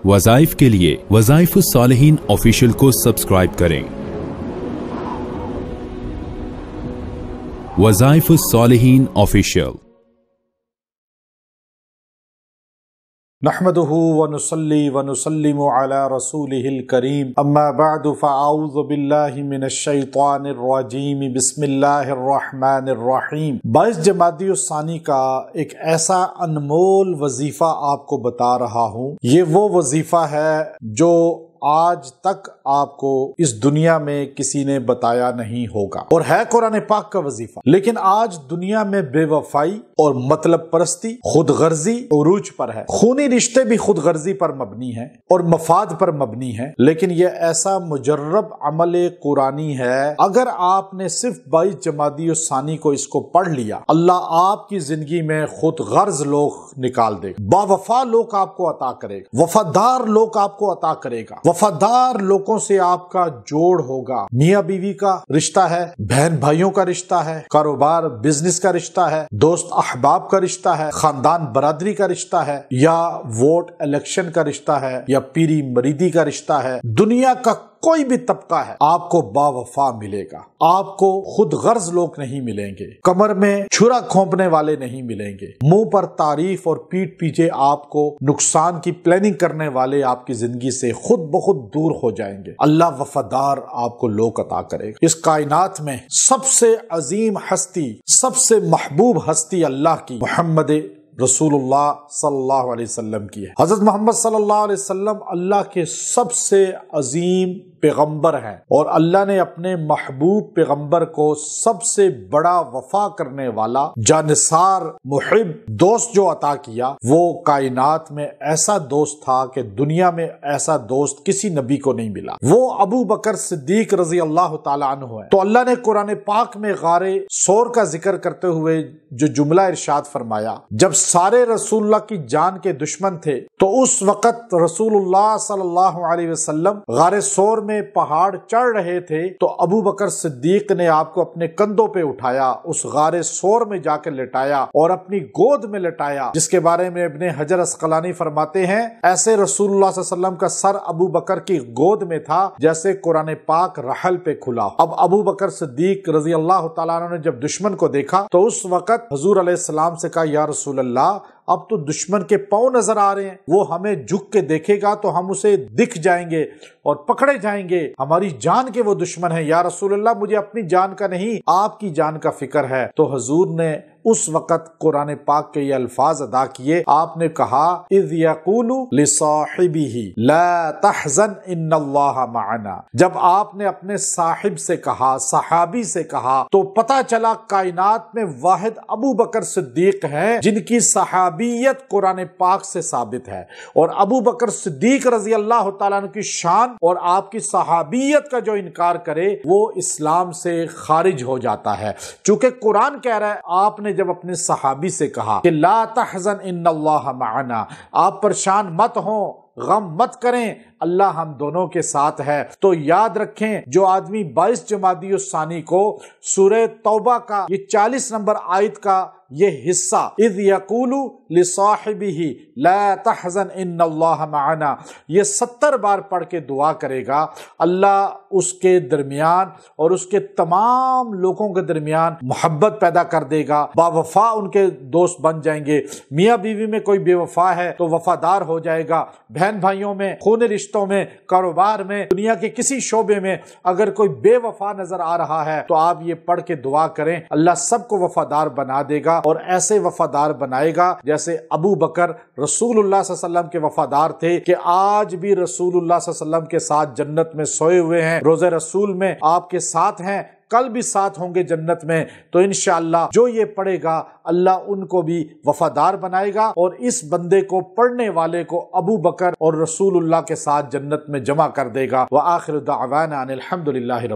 وظائف کے لیے وظائف الصالحین آفیشیل کو سبسکرائب کریں۔ وظائف الصالحین آفیشیل۔ نحمده ونصلي ونسلم على رسوله الكريم اما بعد فاعوذ بالله من الشیطان الرجیم بسم اللہ الرحمن الرحیم۔ 22 جمادی الثانی کا ایک ایسا انمول وظیفہ آپ کو بتا رہا ہوں۔ یہ وہ وظیفہ ہے جو آج تک آپ کو اس دنیا میں کسی نے بتایا نہیں ہوگا، اور ہے قرآن پاک کا وظیفہ، لیکن آج دنیا میں بے وفائی اور مطلب پرستی، خود غرضی عروج پر ہے۔ خونی رشتے بھی خود غرضی پر مبنی ہیں اور مفاد پر مبنی ہیں، لیکن یہ ایسا مجرب عمل قرآنی ہے، اگر آپ نے صرف 22 جمادی الثانی کو اس کو پڑھ لیا، اللہ آپ کی زندگی میں خود غرض لوگ نکال دے گا، باوفا لوگ آپ کو عطا کرے گا، وفادار لوگ آپ کو عطا کرے گا، وفادار لوگوں سے آپ کا جوڑ ہوگا۔ میاں بیوی کا رشتہ ہے، بہن بھائیوں کا رشتہ ہے، کاروبار بزنس کا رشتہ ہے، دوست احباب کا رشتہ ہے، خاندان برادری کا رشتہ ہے، یا ووٹ الیکشن کا رشتہ ہے، یا پیری مریدی کا رشتہ ہے۔ دنیا کا کوئی بھی طبقہ ہے، آپ کو باوفا ملے گا، آپ کو خود غرض لوگ نہیں ملیں گے، کمر میں چھرا کھونپنے والے نہیں ملیں گے، منہ پر تعریف اور پیٹھ پیچھے آپ کو نقصان کی پلاننگ کرنے والے آپ کی زندگی سے خود بخود دور ہو جائیں گے۔ اللہ وفادار آپ کو لوگ عطا کرے گا۔ اس کائنات میں سب سے عظیم ہستی، سب سے محبوب ہستی اللہ کی محمد رسول اللہ صلی اللہ علیہ وسلم کی ہے۔ حضرت محمد صلی اللہ علیہ وسلم اللہ کے سب سے عظیم پیغمبر ہیں، اور اللہ نے اپنے محبوب پیغمبر کو سب سے بڑا وفا کرنے والا جانثار محب دوست جو عطا کیا، وہ کائنات میں ایسا دوست تھا کہ دنیا میں ایسا دوست کسی نبی کو نہیں ملا۔ وہ ابو بکر صدیق رضی اللہ تعالیٰ عنہ ہے۔ تو اللہ نے قرآن پاک میں غار ثور کا ذکر کرتے ہوئے جو جملہ ارشاد فرمایا، جب سارے رسول اللہ کی جان کے دشمن تھے تو اس وقت رسول اللہ صلی اللہ علیہ وسلم غار ثور میں پہاڑ چڑھ رہے تھے تو ابو بکر صدیق نے آپ کو اپنے کندھوں پہ اٹھایا، اس غار ثور میں جا کے لٹایا اور اپنی گود میں لٹایا، جس کے بارے میں ابن حجر اسقلانی فرماتے ہیں ایسے رسول اللہ صلی اللہ علیہ وسلم کا سر ابو بکر کی گود میں تھا جیسے قرآن پاک رحل پہ کھلا۔ اب ابو بکر صدیق رضی اللہ تعالیٰ عنہ نے جب دشمن کو دیکھا تو اس وقت حضور علیہ السلام سے کہا، یا رسول اللہ، اب تو دشمن کے پاؤں نظر آ رہے ہیں، وہ ہمیں جھک کے دیکھے گا تو ہم اسے دکھ جائیں گے اور پکڑے جائیں گے، ہماری جان کے وہ دشمن ہے، یا رسول اللہ مجھے اپنی جان کا نہیں آپ کی جان کا فکر ہے۔ تو حضور نے اس وقت قرآن پاک کے یہ الفاظ ادا کیے، آپ نے کہا، اذ یقول لصاحبہ لا تحزن ان اللہ معنا۔ جب آپ نے اپنے صاحب سے کہا، صحابی سے کہا، تو پتہ چلا کائنات میں واحد ابو بکر صدیق ہیں جن کی صحابیت قرآن پاک سے ثابت ہے، اور ابو بکر صدیق رضی اللہ تعالیٰ عنہ کی شان اور آپ کی صحابیت کا جو انکار کرے وہ اسلام سے خارج ہو جاتا ہے، چونکہ قرآن کہہ رہا ہے، آپ نے جب اپنے صحابی سے کہا کہ لا تحزن ان اللہ معنا، آپ پریشان مت ہوں، غم مت کریں، اللہ ہم دونوں کے ساتھ ہے، تو یاد رکھیں جو آدمی 22 جمادی الثانی کو سورہ توبہ کا یہ 40 نمبر آیت کا یہ حصہ اذ یقول لصاحبہ لا تحزن ان اللہ معنا یہ 70 بار پڑھ کے دعا کرے گا، اللہ اس کے درمیان اور اس کے تمام لوگوں کے درمیان محبت پیدا کر دے گا، باوفا ان کے دوست بن جائیں گے۔ میاں بیوی میں کوئی بے وفا ہے تو وفادار ہو جائے گا، بہن بھائیوں میں، خون رشتوں میں، کاروبار میں، دنیا کے کسی شعبے میں اگر کوئی بے وفا نظر آ رہا ہے تو آپ یہ پڑھ کے دعا کریں، اللہ سب کو وفادار بنا دے گا، اور ایسے وفادار بنائے گا جیسے ابو بکر رسول اللہ صلی اللہ علیہ وسلم کے وفادار تھے، کہ آج بھی رسول اللہ صلی اللہ علیہ وسلم کے ساتھ جنت میں سوئے ہوئے ہیں، روضہ رسول میں آپ کے ساتھ ہیں، کل بھی ساتھ ہوں گے جنت میں۔ تو انشاءاللہ جو یہ پڑھے گا اللہ ان کو بھی وفادار بنائے گا، اور اس بندے کو پڑھنے والے کو ابو بکر اور رسول اللہ کے ساتھ جنت میں جمع کر دے گا۔ وآخر دعوانا ان الحمد للہ رب